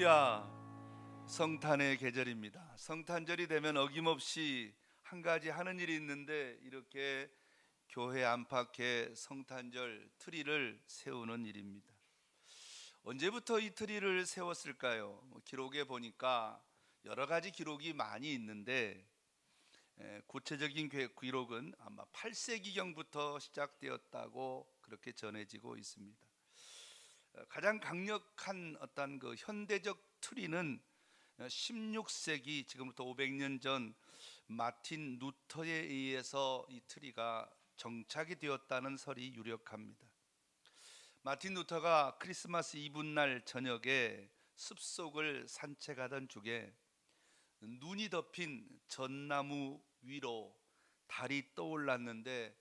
할렐루야. 성탄의 계절입니다. 성탄절이 되면 어김없이 한 가지 하는 일이 있는데 이렇게 교회 안팎에 성탄절 트리를 세우는 일입니다. 언제부터 이 트리를 세웠을까요? 기록에 보니까 여러 가지 기록이 많이 있는데 구체적인 기록은 아마 8세기경부터 시작되었다고 그렇게 전해지고 있습니다. 가장 강력한 어떤 그 현대적 트리는 16세기 지금부터 500년 전 마틴 루터에 의해서 이 트리가 정착이 되었다는 설이 유력합니다. 마틴 루터가 크리스마스 이브날 저녁에 숲속을 산책하던 중에 눈이 덮인 전나무 위로 달이 떠올랐는데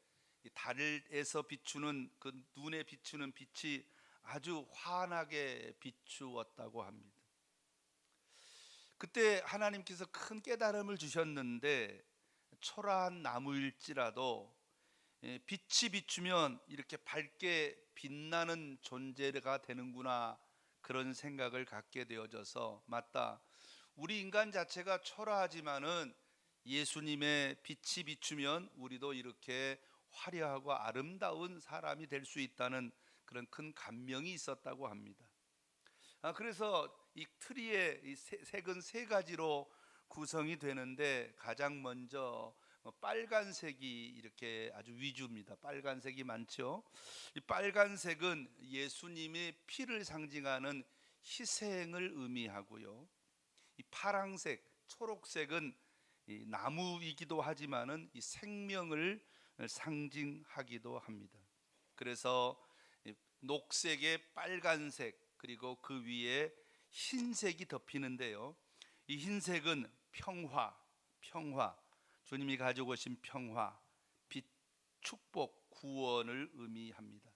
이 달에서 비추는 그 눈에 비추는 빛이 아주 환하게 비추었다고 합니다. 그때 하나님께서 큰 깨달음을 주셨는데 초라한 나무일지라도 빛이 비추면 이렇게 밝게 빛나는 존재가 되는구나, 그런 생각을 갖게 되어져서 맞다, 우리 인간 자체가 초라하지만은 예수님의 빛이 비추면 우리도 이렇게 화려하고 아름다운 사람이 될 수 있다는 그런 큰 감명이 있었다고 합니다. 그래서 이 트리의 이 색은 세 가지로 구성이 되는데 가장 먼저 빨간색이 이렇게 아주 위주입니다. 빨간색이 많죠. 이 빨간색은 예수님의 피를 상징하는 희생을 의미하고요. 이 파랑색, 초록색은 이 나무이기도 하지만은 이 생명을 상징하기도 합니다. 그래서 녹색에 빨간색 그리고 그 위에 흰색이 덮이는데요, 이 흰색은 평화, 주님이 가지고 오신 평화, 빛, 축복, 구원을 의미합니다.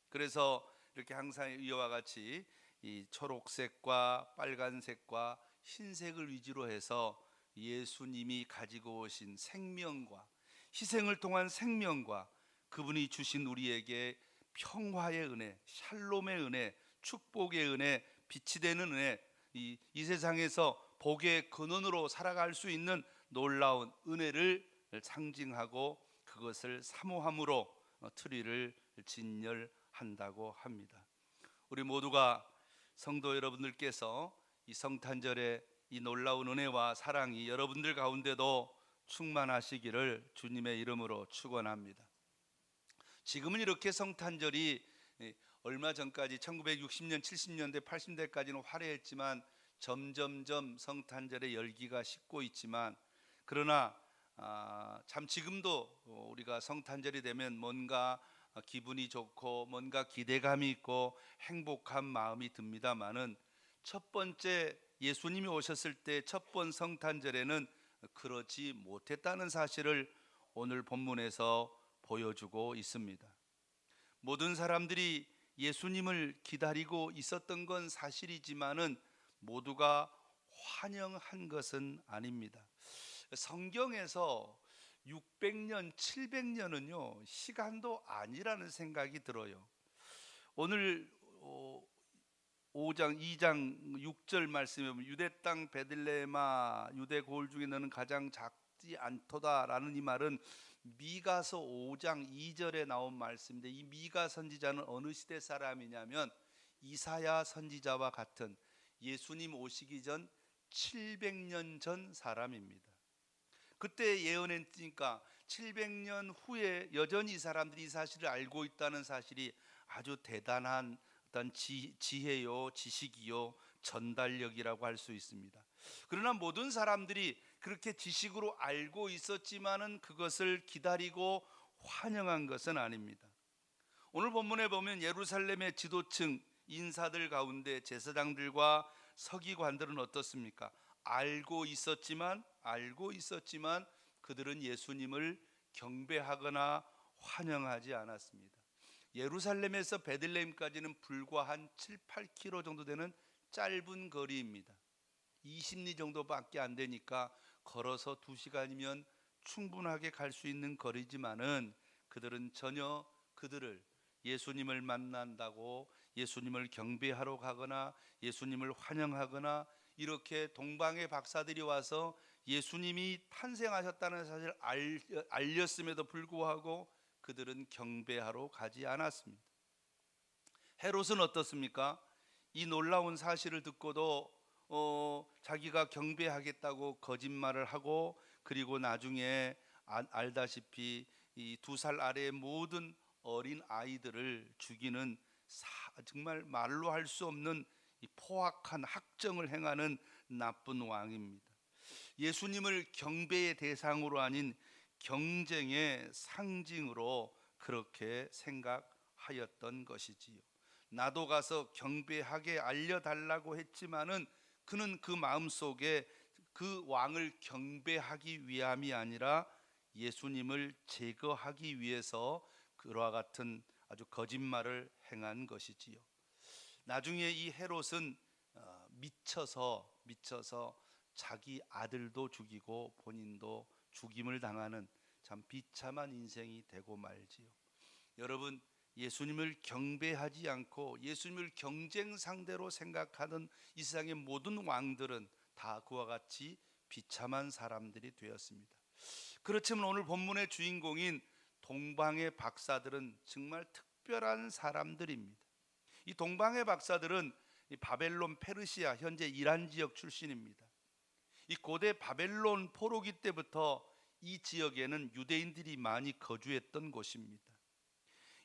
그래서 이렇게 항상 이와 같이 이 초록색과 빨간색과 흰색을 위주로 해서 예수님이 가지고 오신 생명과 희생을 통한 생명과 그분이 주신 우리에게 평화의 은혜, 샬롬의 은혜, 축복의 은혜, 빛이 되는 은혜, 이 세상에서 복의 근원으로 살아갈 수 있는 놀라운 은혜를 상징하고 그것을 사모함으로 트리를 진열한다고 합니다. 우리 모두가 성도 여러분들께서 이 성탄절에 이 놀라운 은혜와 사랑이 여러분들 가운데도 충만하시기를 주님의 이름으로 축원합니다. 지금은 이렇게 성탄절이 얼마 전까지 1960년, 70년대, 80년대까지는 화려했지만 점점점 성탄절의 열기가 식고 있지만, 그러나 참 지금도 우리가 성탄절이 되면 뭔가 기분이 좋고 뭔가 기대감이 있고 행복한 마음이 듭니다마는 첫 번째 예수님이 오셨을 때 첫 번 성탄절에는 그렇지 못했다는 사실을 오늘 본문에서 보여주고 있습니다. 모든 사람들이 예수님을 기다리고 있었던 건 사실이지만은 모두가 환영한 것은 아닙니다. 성경에서 600년, 700년은요 시간도 아니라는 생각이 들어요. 오늘 5장 2장 6절 말씀에 보면 유대 땅 베들레헴아 유대 고을 중에 너는 가장 작지 않도다라는 이 말은 미가서 5장 2절에 나온 말씀인데, 이 미가 선지자는 어느 시대 사람이냐면 이사야 선지자와 같은 예수님 오시기 전 700년 전 사람입니다. 그때 예언했으니까 700년 후에 여전히 이 사람들이 이 사실을 알고 있다는 사실이 아주 대단한 어떤 지혜요, 지식이요, 전달력이라고 할 수 있습니다. 그러나 모든 사람들이 그렇게 지식으로 알고 있었지만은 그것을 기다리고 환영한 것은 아닙니다. 오늘 본문에 보면 예루살렘의 지도층 인사들 가운데 제사장들과 서기관들은 어떻습니까? 알고 있었지만 그들은 예수님을 경배하거나 환영하지 않았습니다. 예루살렘에서 베들레헴까지는 불과 한 7, 8km 정도 되는 짧은 거리입니다. 20리 정도밖에 안 되니까 걸어서 2시간이면 충분하게 갈 수 있는 거리지만은 그들은 전혀 그들을 예수님을 만난다고 예수님을 경배하러 가거나 예수님을 환영하거나 이렇게 동방의 박사들이 와서 예수님이 탄생하셨다는 사실을 알렸음에도 불구하고 그들은 경배하러 가지 않았습니다. 헤롯은 어떻습니까? 이 놀라운 사실을 듣고도 자기가 경배하겠다고 거짓말을 하고, 그리고 나중에 알다시피 이 2살 아래의 모든 어린 아이들을 죽이는 정말 말로 할 수 없는 이 포악한 학정을 행하는 나쁜 왕입니다. 예수님을 경배의 대상으로 아닌 경쟁의 상징으로 그렇게 생각하였던 것이지요. 나도 가서 경배하게 알려달라고 했지만은 그는 그 마음속에 그 왕을 경배하기 위함이 아니라 예수님을 제거하기 위해서 그와 같은 아주 거짓말을 행한 것이지요. 나중에 이 헤롯은 미쳐서 자기 아들도 죽이고 본인도 죽임을 당하는 참 비참한 인생이 되고 말지요. 여러분, 예수님을 경배하지 않고 예수님을 경쟁 상대로 생각하는 이 세상의 모든 왕들은 다 그와 같이 비참한 사람들이 되었습니다. 그렇지만 오늘 본문의 주인공인 동방의 박사들은 정말 특별한 사람들입니다. 이 동방의 박사들은 이 바벨론, 페르시아, 현재 이란 지역 출신입니다. 이 고대 바벨론 포로기 때부터 이 지역에는 유대인들이 많이 거주했던 곳입니다.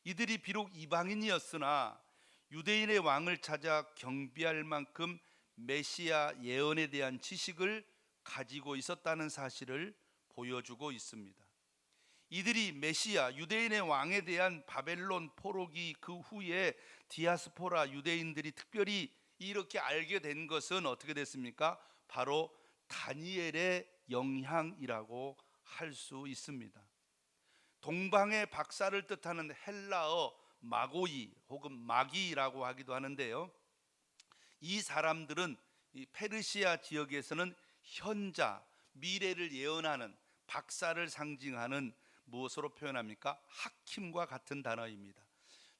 이들이 비록 이방인이었으나 유대인의 왕을 찾아 경배할 만큼 메시아 예언에 대한 지식을 가지고 있었다는 사실을 보여주고 있습니다. 이들이 메시아 유대인의 왕에 대한 바벨론 포로기 그 후에 디아스포라 유대인들이 특별히 이렇게 알게 된 것은 어떻게 됐습니까? 바로 다니엘의 영향이라고 할 수 있습니다. 동방의 박사를 뜻하는 헬라어 마고이 혹은 마기라고 하기도 하는데요, 이 사람들은 이 페르시아 지역에서는 현자, 미래를 예언하는 박사를 상징하는 무엇으로 표현합니까? 하킴과 같은 단어입니다.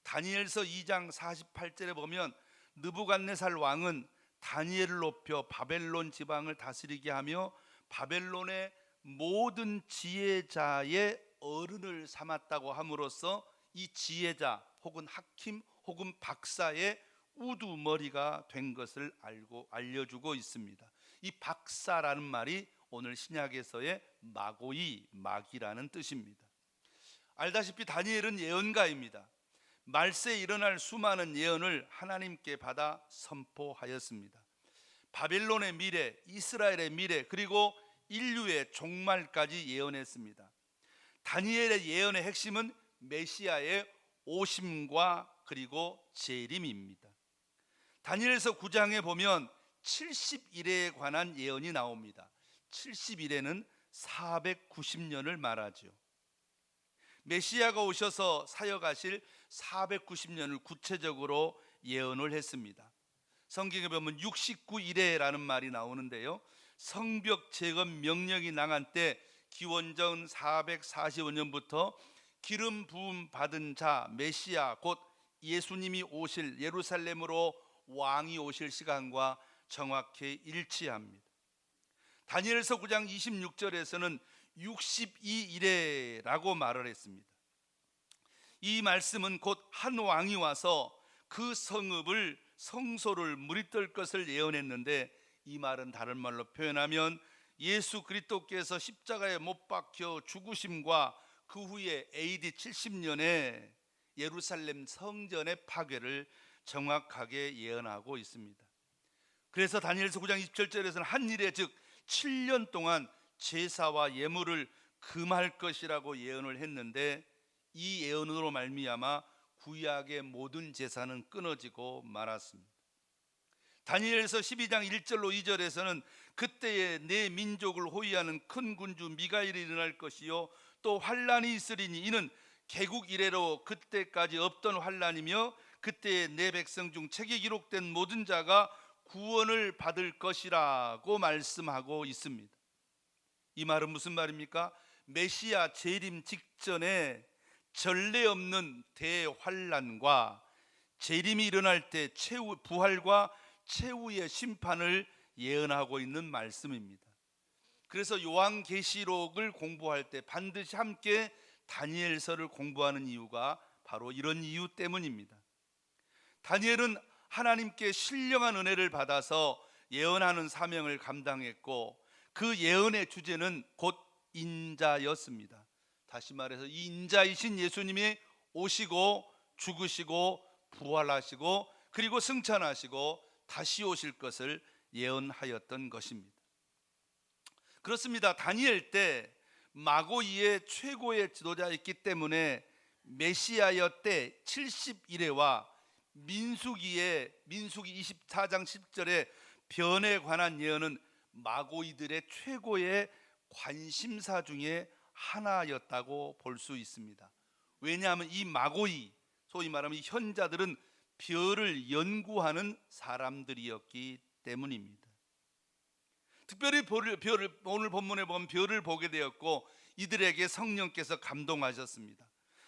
다니엘서 2장 48절에 보면 느부갓네살 왕은 다니엘을 높여 바벨론 지방을 다스리게 하며 바벨론의 모든 지혜자의 어른을 삼았다고 함으로써 이 지혜자 혹은 하킴 혹은 박사의 우두머리가 된 것을 알려주고 있습니다. 이 박사라는 말이 오늘 신약에서의 마고이, 마기라는 뜻입니다. 알다시피 다니엘은 예언가입니다. 말세에 일어날 수많은 예언을 하나님께 받아 선포하였습니다. 바벨론의 미래, 이스라엘의 미래, 그리고 인류의 종말까지 예언했습니다. 다니엘의 예언의 핵심은 메시아의 오심과 그리고 재림입니다. 다니엘서 9장에 보면 70일에 관한 예언이 나옵니다. 70일에는 490년을 말하죠. 메시아가 오셔서 사역하실 490년을 구체적으로 예언을 했습니다. 성경에 보면 69일에라는 말이 나오는데요, 성벽 재건 명령이 나간 때 기원전 445년부터 기름 부음 받은 자 메시아 곧 예수님이 오실 예루살렘으로 왕이 오실 시간과 정확히 일치합니다. 다니엘서 9장 26절에서는 62일에라고 말을 했습니다. 이 말씀은 곧 한 왕이 와서 그 성소를 물이 뜰 것을 예언했는데, 이 말은 다른 말로 표현하면 예수 그리스도께서 십자가에 못 박혀 죽으심과 그 후에 AD 70년에 예루살렘 성전의 파괴를 정확하게 예언하고 있습니다. 그래서 다니엘서 9장 27절에서는 한 일에 즉 7년 동안 제사와 예물을 금할 것이라고 예언을 했는데, 이 예언으로 말미암아 구약의 모든 제사는 끊어지고 말았습니다. 다니엘서 12장 1절로 2절에서는 그때에 내 민족을 호위하는 큰 군주 미가엘이 일어날 것이요 또 환란이 있으리니 이는 개국 이래로 그때까지 없던 환란이며 그때에 내 백성 중 책에 기록된 모든 자가 구원을 받을 것이라고 말씀하고 있습니다. 이 말은 무슨 말입니까? 메시아 재림 직전에 전례 없는 대환란과 재림이 일어날 때 부활과 최후의 심판을 예언하고 있는 말씀입니다. 그래서 요한계시록을 공부할 때 반드시 함께 다니엘서를 공부하는 이유가 바로 이런 이유 때문입니다. 다니엘은 하나님께 신령한 은혜를 받아서 예언하는 사명을 감당했고, 그 예언의 주제는 곧 인자였습니다. 다시 말해서 이 인자이신 예수님이 오시고 죽으시고 부활하시고 그리고 승천하시고 다시 오실 것을 예언하였던 것입니다. 그렇습니다. 다니엘 때 마고이의 최고의 지도자였기 때문에 메시아여 때 70일에와 민수기 24장 10절의 변에 관한 예언은 마고이들의 최고의 관심사 중에 하나였다고 볼 수 있습니다. 왜냐하면 이 마고이, 소위 말하면 이 현자들은 별을 연구하는 사람들이었기 때문입니다. 특별히 오늘 본문에 보면 별을 보게 되었고, 이들에게 성령께서 감동하셨습니다.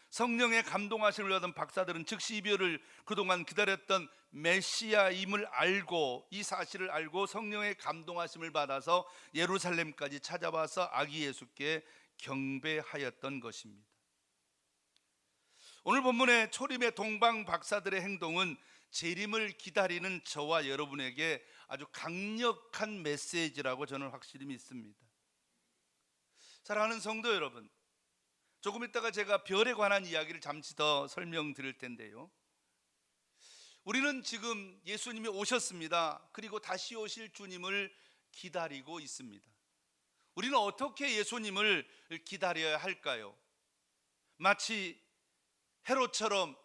성령의 감동하심을 받은 박사들은 즉시 이 별을 그동안 기다렸던 메시아임을 알고, 이 사실을 알고 성령의 감동하심을 받아서 예루살렘까지 찾아와서 아기 예수께 경배하였던 것입니다. 오늘 본문의 초림의 동방 박사들의 행동은 재림을 기다리는 저와 여러분에게 아주 강력한 메시지라고 저는 확실히 믿습니다. 사랑하는 성도 여러분, 조금 있다가 제가 별에 관한 이야기를 잠시 더 설명드릴 텐데요, 우리는 지금 예수님이 오셨습니다. 그리고 다시 오실 주님을 기다리고 있습니다. 우리는 어떻게 예수님을 기다려야 할까요? 마치 헤롯처럼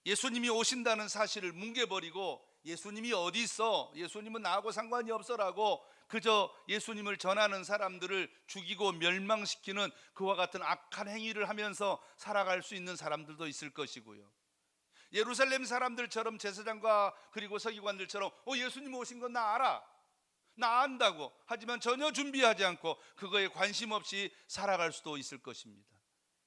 예수님이 오신다는 사실을 뭉개버리고 예수님이 어디 있어? 예수님은 나하고 상관이 없어라고 그저 예수님을 전하는 사람들을 죽이고 멸망시키는 그와 같은 악한 행위를 하면서 살아갈 수 있는 사람들도 있을 것이고요, 예루살렘 사람들처럼 제사장과 그리고 서기관들처럼 예수님 오신 건 나 알아, 나 안다고 하지만 전혀 준비하지 않고 그거에 관심 없이 살아갈 수도 있을 것입니다.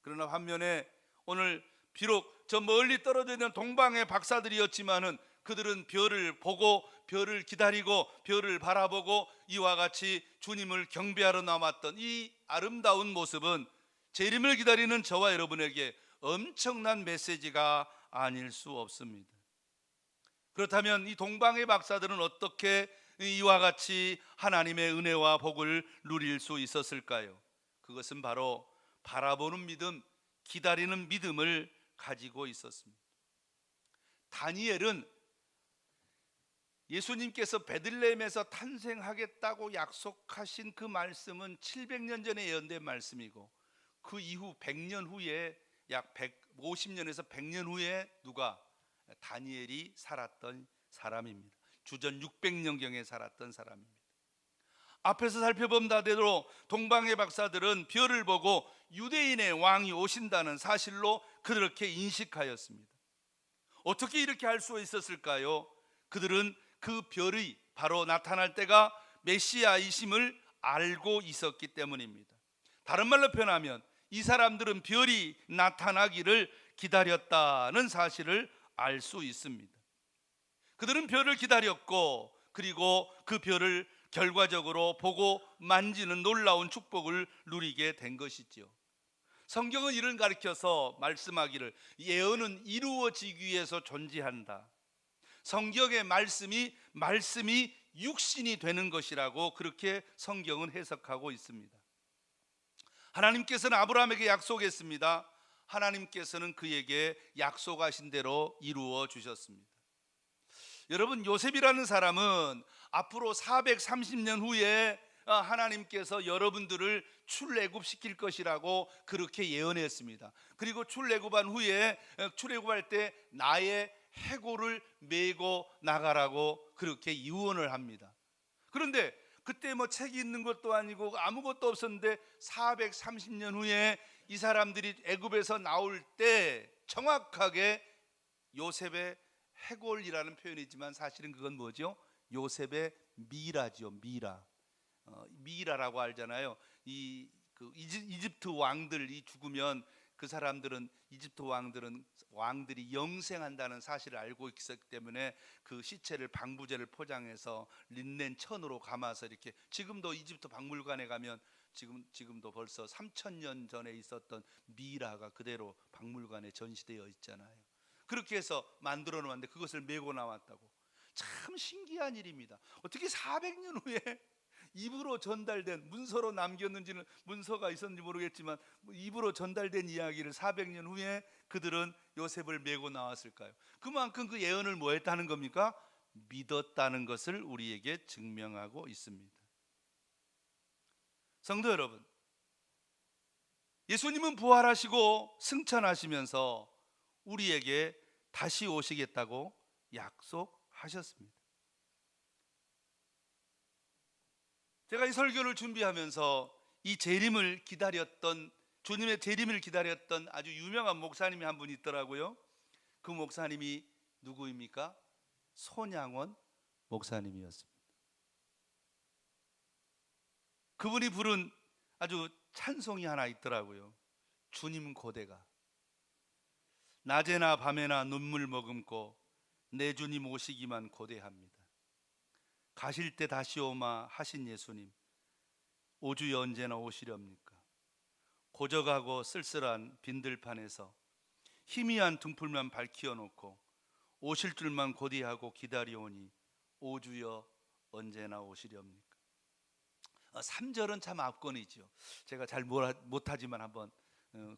그러나 반면에 오늘 비록 저 멀리 떨어져 있는 동방의 박사들이었지만은 그들은 별을 보고 별을 기다리고 별을 바라보고 이와 같이 주님을 경배하러 나왔던 이 아름다운 모습은 재림을 기다리는 저와 여러분에게 엄청난 메시지가 아닐 수 없습니다. 그렇다면 이 동방의 박사들은 어떻게 이와 같이 하나님의 은혜와 복을 누릴 수 있었을까요? 그것은 바로 바라보는 믿음, 기다리는 믿음을 가지고 있었습니다. 다니엘은 예수님께서 베들레헴에서 탄생하겠다고 약속하신 그 말씀은 700년 전에 예언된 말씀이고, 그 이후 100년 후에 약 150년에서 100년 후에 누가? 다니엘이 살았던 사람입니다. 주전 600년경에 살았던 사람입니다. 앞에서 살펴본 바대로 동방의 박사들은 별을 보고 유대인의 왕이 오신다는 사실로 그렇게 인식하였습니다. 어떻게 이렇게 할 수 있었을까요? 그들은 그 별이 바로 나타날 때가 메시아이심을 알고 있었기 때문입니다. 다른 말로 표현하면 이 사람들은 별이 나타나기를 기다렸다는 사실을 알 수 있습니다. 그들은 별을 기다렸고, 그리고 그 별을 결과적으로 보고 만지는 놀라운 축복을 누리게 된 것이죠. 성경은 이를 가리켜서 말씀하기를 예언은 이루어지기 위해서 존재한다. 성경의 말씀이 육신이 되는 것이라고 그렇게 성경은 해석하고 있습니다. 하나님께서는 아브라함에게 약속했습니다. 하나님께서는 그에게 약속하신 대로 이루어 주셨습니다. 여러분, 요셉이라는 사람은 앞으로 430년 후에 하나님께서 여러분들을 출애굽시킬 것이라고 그렇게 예언했습니다. 그리고 출애굽한 후에 출애굽할 때 나의 해골을 메고 나가라고 그렇게 유언을 합니다. 그런데 그때 뭐 책이 있는 것도 아니고 아무것도 없었는데 430년 후에 이 사람들이 애굽에서 나올 때 정확하게 요셉의 해골이라는 표현이지만 사실은 그건 뭐죠? 요셉의 미라죠. 미라라고 알잖아요. 이집트 왕들이 죽으면 그 사람들은 이집트 왕들이 영생한다는 사실을 알고 있었기 때문에 그 시체를 방부제를 포장해서 린넨 천으로 감아서 이렇게, 지금도 이집트 박물관에 가면 지금도 벌써 3,000년 전에 있었던 미라가 그대로 박물관에 전시되어 있잖아요. 그렇게 해서 만들어 놓았는데 그것을 메고 나왔다고. 참 신기한 일입니다. 어떻게 400년 후에 입으로 전달된, 문서로 남겼는지는, 문서가 있었는지 모르겠지만 입으로 전달된 이야기를 400년 후에 그들은 요셉을 메고 나왔을까요? 그만큼 그 예언을 뭐 했다는 겁니까? 믿었다는 것을 우리에게 증명하고 있습니다. 성도 여러분, 예수님은 부활하시고 승천하시면서 우리에게 다시 오시겠다고 약속하셨습니다. 제가 이 설교를 준비하면서 이 재림을 기다렸던, 주님의 재림을 기다렸던 아주 유명한 목사님이 한 분 있더라고요. 그 목사님이 누구입니까? 손양원 목사님이었습니다. 그분이 부른 아주 찬송이 하나 있더라고요. 주님 고대가. 낮에나 밤에나 눈물 머금고 내 주님 오시기만 고대합니다. 가실 때 다시 오마 하신 예수님, 오주에 언제나 오시렵니까? 고적하고 쓸쓸한 빈들판에서 희미한 등불만 밝히어 놓고 오실 줄만 고대하고 기다려오니 오주여 언제나 오시렵니까? 3절은 참 압권이죠. 제가 잘 못하지만 한번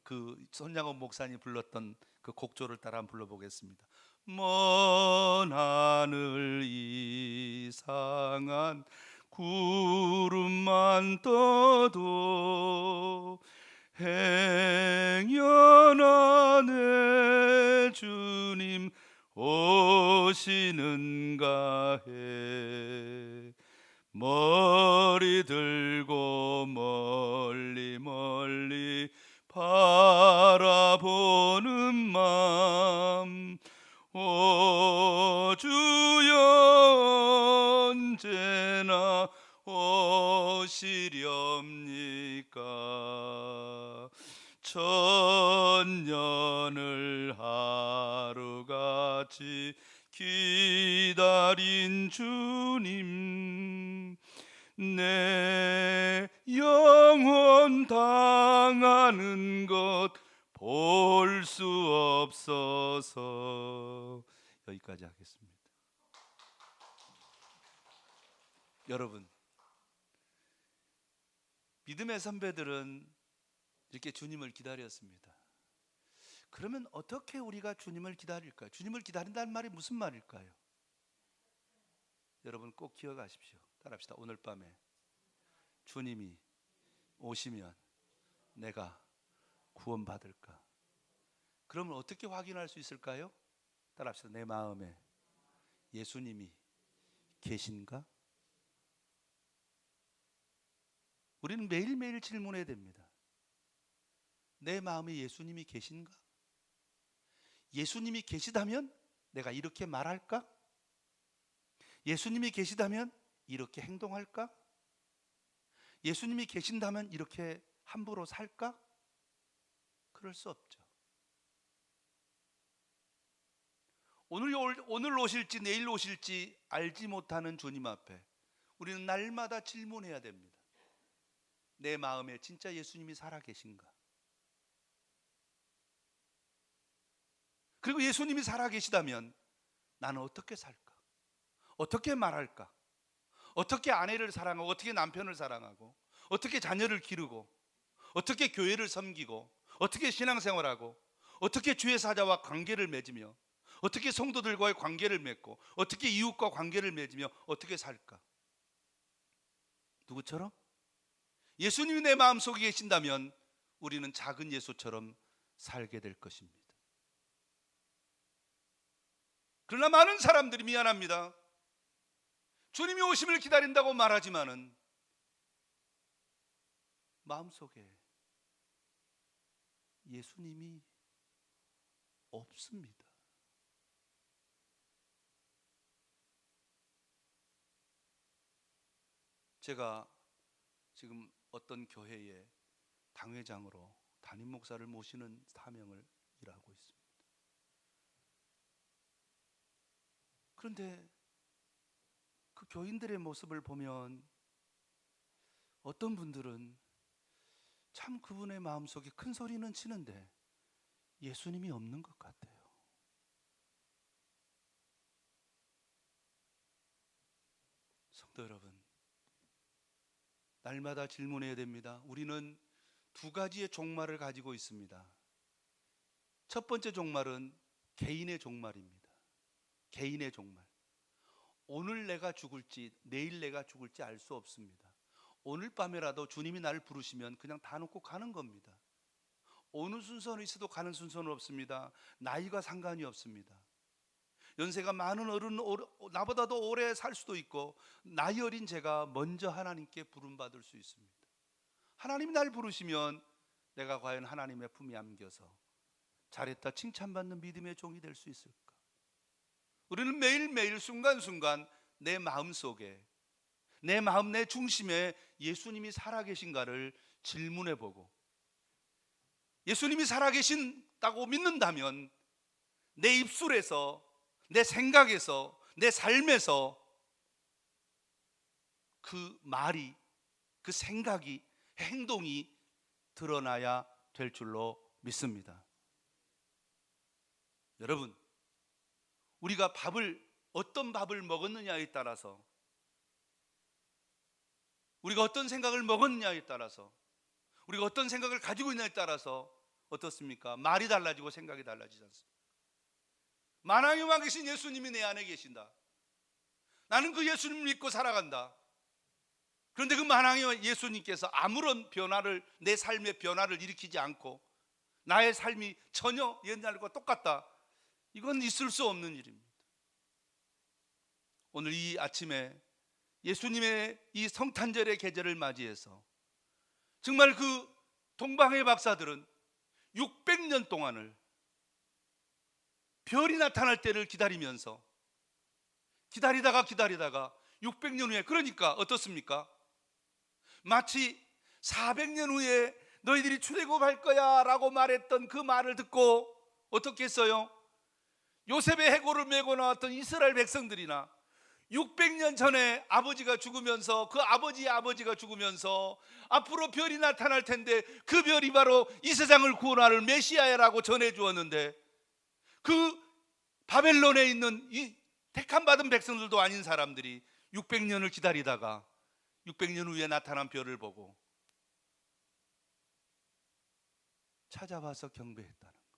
그 손양원 목사님 불렀던 그 곡조를 따라 한번 불러보겠습니다. 먼 하늘 이상한 구름만 떠도 행여나 내 주님 오시는가 해. 머리 들고 멀리 멀리 바라보는 맘, 오 주여 언제나 오시렵니까? 천년을 하루같이 기다린 주님, 내 영혼 당하는 것 볼 수 없어서. 여기까지 하겠습니다. 여러분, 믿음의 선배들은 이렇게 주님을 기다렸습니다. 그러면 어떻게 우리가 주님을 기다릴까요? 주님을 기다린다는 말이 무슨 말일까요? 여러분 꼭 기억하십시오. 따라합시다. 오늘 밤에 주님이 오시면 내가 구원받을까? 그러면 어떻게 확인할 수 있을까요? 따라합시다. 내 마음에 예수님이 계신가? 우리는 매일매일 질문해야 됩니다. 내 마음에 예수님이 계신가? 예수님이 계시다면 내가 이렇게 말할까? 예수님이 계시다면 이렇게 행동할까? 예수님이 계신다면 이렇게 함부로 살까? 그럴 수 없죠. 오늘 오실지 내일 오실지 알지 못하는 주님 앞에 우리는 날마다 질문해야 됩니다. 내 마음에 진짜 예수님이 살아계신가? 그리고 예수님이 살아계시다면 나는 어떻게 살까? 어떻게 말할까? 어떻게 아내를 사랑하고, 어떻게 남편을 사랑하고, 어떻게 자녀를 기르고, 어떻게 교회를 섬기고, 어떻게 신앙생활하고, 어떻게 주의 사자와 관계를 맺으며, 어떻게 성도들과의 관계를 맺고, 어떻게 이웃과 관계를 맺으며 어떻게 살까? 누구처럼? 예수님이 내 마음속에 계신다면 우리는 작은 예수처럼 살게 될 것입니다. 그러나 많은 사람들이, 미안합니다, 주님이 오심을 기다린다고 말하지만은 마음속에 예수님이 없습니다. 제가 지금 어떤 교회의 당회장으로 담임 목사를 모시는 사명을 일하고 있습니다. 그런데 그 교인들의 모습을 보면 어떤 분들은 참 그분의 마음속에 큰 소리는 치는데 예수님이 없는 것 같아요. 성도 여러분, 날마다 질문해야 됩니다. 우리는 두 가지의 종말을 가지고 있습니다. 첫 번째 종말은 개인의 종말입니다. 개인의 종말. 오늘 내가 죽을지 내일 내가 죽을지 알 수 없습니다. 오늘 밤에라도 주님이 나를 부르시면 그냥 다 놓고 가는 겁니다. 어느 순서는 있어도 가는 순서는 없습니다. 나이가 상관이 없습니다. 연세가 많은 어른, 나보다도 오래 살 수도 있고 나이 어린 제가 먼저 하나님께 부름받을 수 있습니다. 하나님이 날 부르시면 내가 과연 하나님의 품에 안겨서 잘했다 칭찬받는 믿음의 종이 될 수 있을까? 우리는 매일매일 순간순간 내 마음속에, 내 마음 내 중심에 예수님이 살아계신가를 질문해보고, 예수님이 살아계신다고 믿는다면 내 입술에서, 내 생각에서, 내 삶에서 그 말이, 그 생각이, 행동이 드러나야 될 줄로 믿습니다. 여러분, 우리가 어떤 밥을 먹었느냐에 따라서, 우리가 어떤 생각을 먹었느냐에 따라서, 우리가 어떤 생각을 가지고 있느냐에 따라서 어떻습니까? 말이 달라지고 생각이 달라지지 않습니까? 만왕의 왕 계신 예수님이 내 안에 계신다. 나는 그 예수님을 믿고 살아간다. 그런데 그 만왕의 예수님께서 아무런 변화를, 내 삶의 변화를 일으키지 않고 나의 삶이 전혀 옛날과 똑같다. 이건 있을 수 없는 일입니다. 오늘 이 아침에 예수님의 이 성탄절의 계절을 맞이해서 정말 그 동방의 박사들은 600년 동안을 별이 나타날 때를 기다리면서 기다리다가 600년 후에, 그러니까 어떻습니까? 마치 400년 후에 너희들이 출애굽할 거야 라고 말했던 그 말을 듣고 어떻게 했어요? 요셉의 해골을 메고 나왔던 이스라엘 백성들이나 600년 전에 아버지가 죽으면서 그 아버지의 아버지가 죽으면서 앞으로 별이 나타날 텐데 그 별이 바로 이 세상을 구원할 메시아라고 전해주었는데, 그 바벨론에 있는 이 택함받은 백성들도 아닌 사람들이 600년을 기다리다가 600년 후에 나타난 별을 보고 찾아와서 경배했다는 것,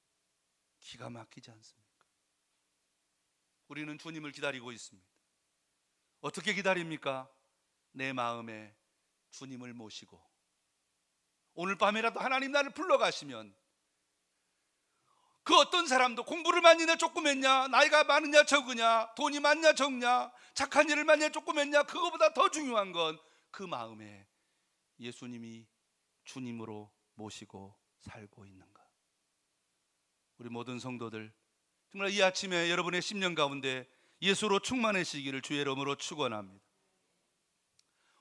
기가 막히지 않습니까? 우리는 주님을 기다리고 있습니다. 어떻게 기다립니까? 내 마음에 주님을 모시고, 오늘 밤에라도 하나님 나를 불러가시면 그 어떤 사람도 공부를 많이 했냐 조금 했냐, 나이가 많으냐 적으냐, 돈이 많냐 적냐, 착한 일을 많이 했냐 조금 했냐, 그거보다 더 중요한 건 그 마음에 예수님이 주님으로 모시고 살고 있는가. 우리 모든 성도들 정말 이 아침에 여러분의 심령 가운데 예수로 충만해지기를 주의 이름으로 축원합니다.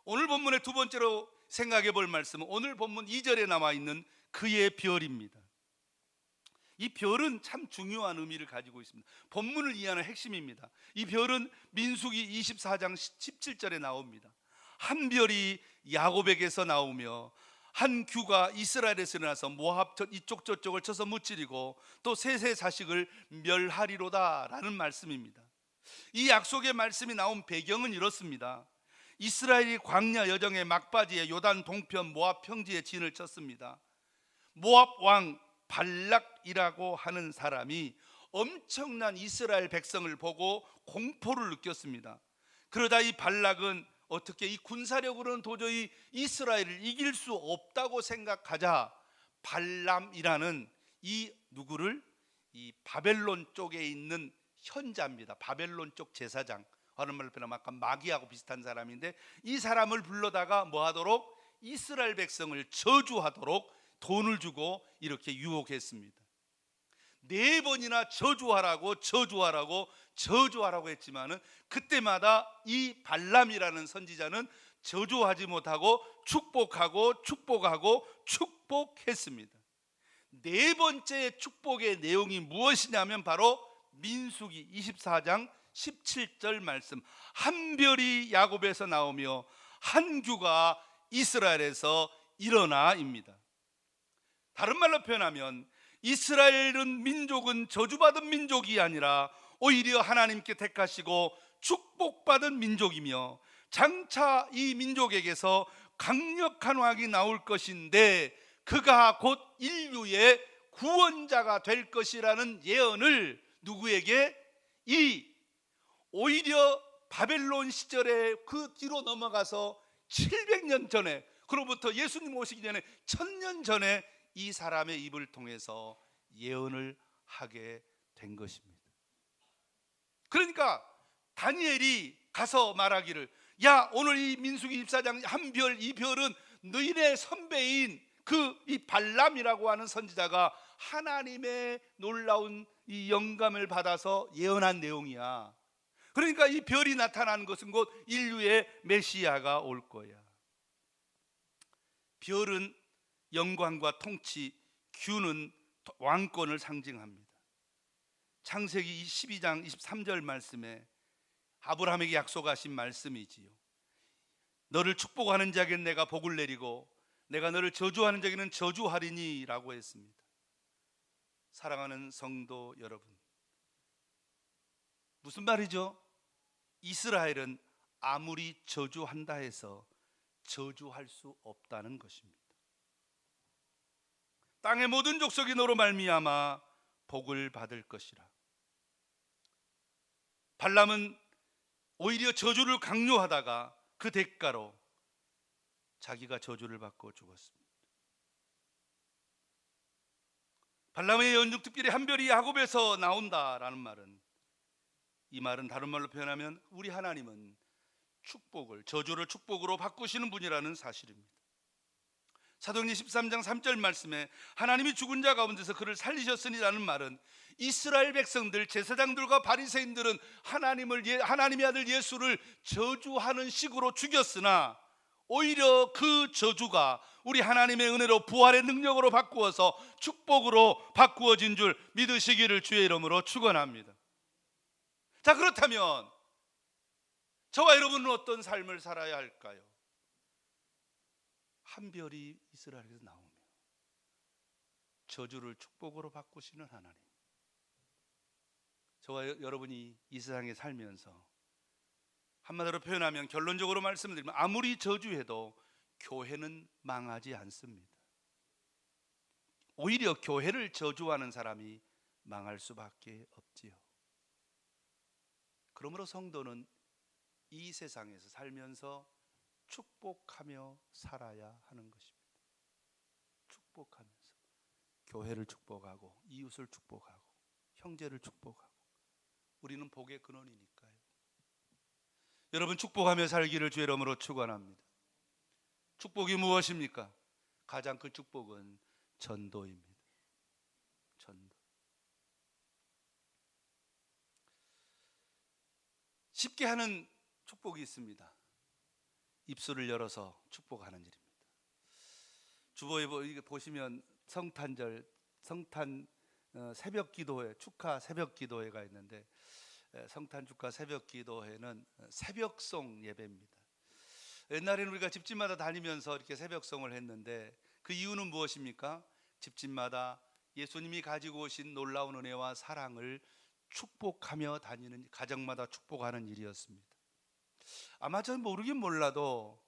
오늘 본문의 두 번째로 생각해 볼 말씀은 오늘 본문 2절에 나와 있는 그의 별입니다. 이 별은 참 중요한 의미를 가지고 있습니다. 본문을 이해하는 핵심입니다. 이 별은 민수기 24장 17절에 나옵니다. 한 별이 야곱에게서 나오며 한 규가 이스라엘에서 일어나서 모압 이쪽 저쪽을 쳐서 무찌르고 또 셋의 자식을 멸하리로다 라는 말씀입니다. 이 약속의 말씀이 나온 배경은 이렇습니다. 이스라엘이 광야 여정의 막바지에 요단 동편 모압 평지에 진을 쳤습니다. 모압 왕 발락이라고 하는 사람이 엄청난 이스라엘 백성을 보고 공포를 느꼈습니다. 그러다 이 발락은 어떻게 이 군사력으로는 도저히 이스라엘을 이길 수 없다고 생각하자 발람이라는 이 누구를, 이 바벨론 쪽에 있는 현자입니다. 바벨론 쪽 제사장, 다른 말로 표현하면 아까 마귀하고 비슷한 사람인데, 이 사람을 불러다가 뭐 하도록? 이스라엘 백성을 저주하도록 돈을 주고 이렇게 유혹했습니다. 4번이나 저주하라고 했지만은 그때마다 이 발람이라는 선지자는 저주하지 못하고 축복했습니다. 네 번째 축복의 내용이 무엇이냐면 바로 민수기 24장 17절 말씀, 한 별이 야곱에서 나오며 한 규가 이스라엘에서 일어나입니다. 다른 말로 표현하면 이스라엘은 민족은 저주받은 민족이 아니라 오히려 하나님께 택하시고 축복받은 민족이며 장차 이 민족에게서 강력한 왕이 나올 것인데 그가 곧 인류의 구원자가 될 것이라는 예언을 누구에게? 오히려 바벨론 시절에 그 뒤로 넘어가서 700년 전에, 그로부터 예수님 오시기 전에 1000년 전에 이 사람의 입을 통해서 예언을 하게 된 것입니다. 그러니까 다니엘이 가서 말하기를, 야, 오늘 이 민수기 24장 한 별, 이 별은 너희네 선배인 이 발람이라고 하는 선지자가 하나님의 놀라운 이 영감을 받아서 예언한 내용이야. 그러니까 이 별이 나타나는 것은 곧 인류의 메시아가 올 거야. 별은 영광과 통치, 규는 왕권을 상징합니다. 창세기 12장 23절 말씀에 아브라함에게 약속하신 말씀이지요. 너를 축복하는 자에게는 내가 복을 내리고 내가 너를 저주하는 자에게는 저주하리니 라고 했습니다. 사랑하는 성도 여러분, 무슨 말이죠? 이스라엘은 아무리 저주한다 해서 저주할 수 없다는 것입니다. 땅의 모든 족속이 너로 말미암아 복을 받을 것이라. 발람은 오히려 저주를 강요하다가 그 대가로 자기가 저주를 받고 죽었습니다. 발람의 연중 특별히 한 별이 야곱에서 나온다라는 말은, 이 말은 다른 말로 표현하면 우리 하나님은 축복을, 저주를 축복으로 바꾸시는 분이라는 사실입니다. 사도행전 13장 3절 말씀에 하나님이 죽은 자 가운데서 그를 살리셨으니라는 말은 이스라엘 백성들, 제사장들과 바리새인들은 하나님의 아들 예수를 저주하는 식으로 죽였으나 오히려 그 저주가 우리 하나님의 은혜로 부활의 능력으로 바꾸어서 축복으로 바꾸어진 줄 믿으시기를 주의 이름으로 축원합니다. 자, 그렇다면 저와 여러분은 어떤 삶을 살아야 할까요? 한 별이 이스라엘에서 나오며 저주를 축복으로 바꾸시는 하나님, 저와 여러분이 이 세상에 살면서 한마디로 표현하면, 결론적으로 말씀드리면 아무리 저주해도 교회는 망하지 않습니다. 오히려 교회를 저주하는 사람이 망할 수밖에 없지요. 그러므로 성도는 이 세상에서 살면서 축복하며 살아야 하는 것입니다. 축복하면서 교회를 축복하고 이웃을 축복하고 형제를 축복하고, 우리는 복의 근원이니까요. 여러분, 축복하며 살기를 주의 이름으로 축원합니다. 축복이 무엇입니까? 가장 큰 축복은 전도입니다. 전도. 쉽게 하는 축복이 있습니다. 입술을 열어서 축복하는 일입니다. 주보에 보시면 성탄절, 새벽 기도회, 축하 새벽 기도회가 있는데, 성탄 축하 새벽 기도회는 새벽송 예배입니다. 옛날에는 우리가 집집마다 다니면서 이렇게 새벽송을 했는데, 그 이유는 무엇입니까? 집집마다 예수님이 가지고 오신 놀라운 은혜와 사랑을 축복하며 다니는, 가정마다 축복하는 일이었습니다. 아마 전 모르긴 몰라도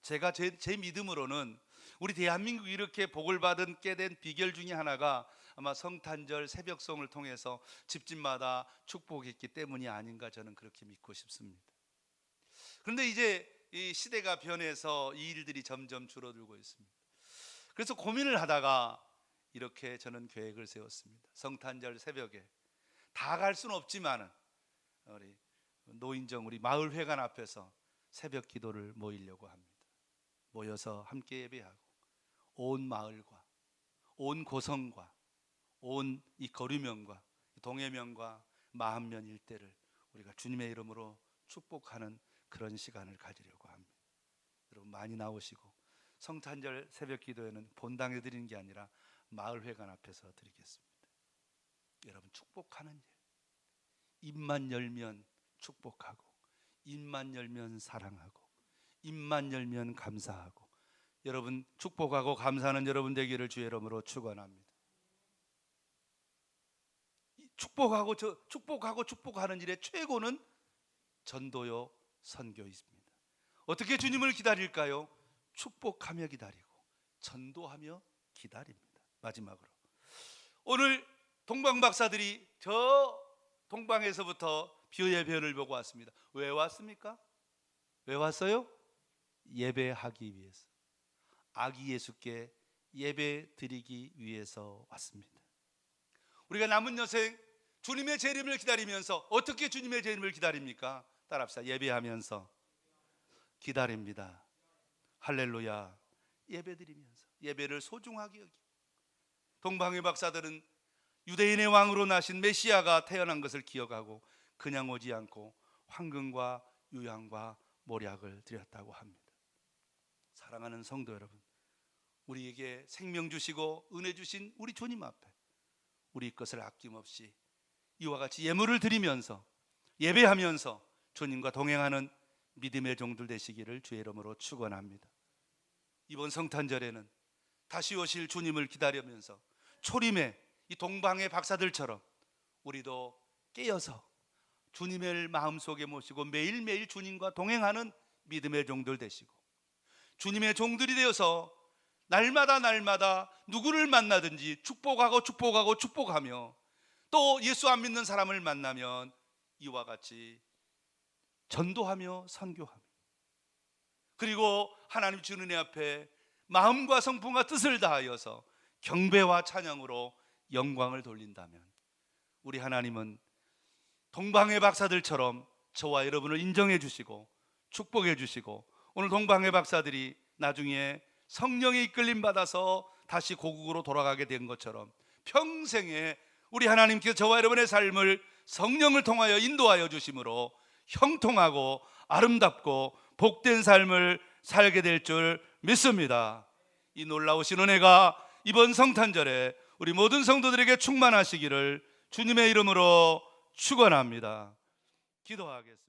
제가 제 믿음으로는 우리 대한민국이 이렇게 복을 받게 된 비결 중에 하나가 아마 성탄절 새벽송을 통해서 집집마다 축복했기 때문이 아닌가, 저는 그렇게 믿고 싶습니다. 그런데 이제 이 시대가 변해서 이 일들이 점점 줄어들고 있습니다. 그래서 고민을 하다가 이렇게 저는 계획을 세웠습니다. 성탄절 새벽에 다 갈 수는 없지만 우리 노인정 우리 마을회관 앞에서 새벽 기도를 모이려고 합니다. 모여서 함께 예배하고 온 마을과 온 고성과 온 이 거류면과 동해면과 마한면 일대를 우리가 주님의 이름으로 축복하는 그런 시간을 가지려고 합니다. 여러분 많이 나오시고, 성탄절 새벽 기도에는 본당에 드리는 게 아니라 마을회관 앞에서 드리겠습니다. 여러분, 축복하는 일, 입만 열면 축복하고, 입만 열면 사랑하고, 입만 열면 감사하고, 여러분 축복하고 감사하는 여러분 되기를 주의 이름으로 축원합니다. 축복하는 일의 최고는 전도요 선교입니다. 어떻게 주님을 기다릴까요? 축복하며 기다리고 전도하며 기다립니다. 마지막으로 오늘 동방 박사들이 저 동방에서부터 뷰의 변을 보고 왔습니다. 왜 왔습니까? 왜 왔어요? 예배하기 위해서, 아기 예수께 예배 드리기 위해서 왔습니다. 우리가 남은 여생 주님의 재림을 기다리면서 어떻게 주님의 재림을 기다립니까? 따라합시다. 예배하면서 기다립니다. 할렐루야. 예배 드리면서 예배를 소중하게 여기고, 동방의 박사들은 유대인의 왕으로 나신 메시아가 태어난 것을 기억하고 그냥 오지 않고 황금과 유향과 모략을 드렸다고 합니다. 사랑하는 성도 여러분, 우리에게 생명 주시고 은혜 주신 우리 주님 앞에 우리 것을 아낌없이 이와 같이 예물을 드리면서 예배하면서 주님과 동행하는 믿음의 종들 되시기를 주의 이름으로 축원합니다. 이번 성탄절에는 다시 오실 주님을 기다리면서 초림의 이 동방의 박사들처럼 우리도 깨어서 주님을 마음속에 모시고 매일매일 주님과 동행하는 믿음의 종들 되시고, 주님의 종들이 되어서 날마다 누구를 만나든지 축복하며 또 예수 안 믿는 사람을 만나면 이와 같이 전도하며 선교하며, 그리고 하나님 주는 은혜 앞에 마음과 성품과 뜻을 다하여서 경배와 찬양으로 영광을 돌린다면 우리 하나님은 동방의 박사들처럼 저와 여러분을 인정해 주시고 축복해 주시고, 오늘 동방의 박사들이 나중에 성령의 이끌림 받아서 다시 고국으로 돌아가게 된 것처럼 평생에 우리 하나님께서 저와 여러분의 삶을 성령을 통하여 인도하여 주심으로 형통하고 아름답고 복된 삶을 살게 될 줄 믿습니다. 이 놀라우신 은혜가 이번 성탄절에 우리 모든 성도들에게 충만하시기를 주님의 이름으로 축원합니다. 기도하겠습니다.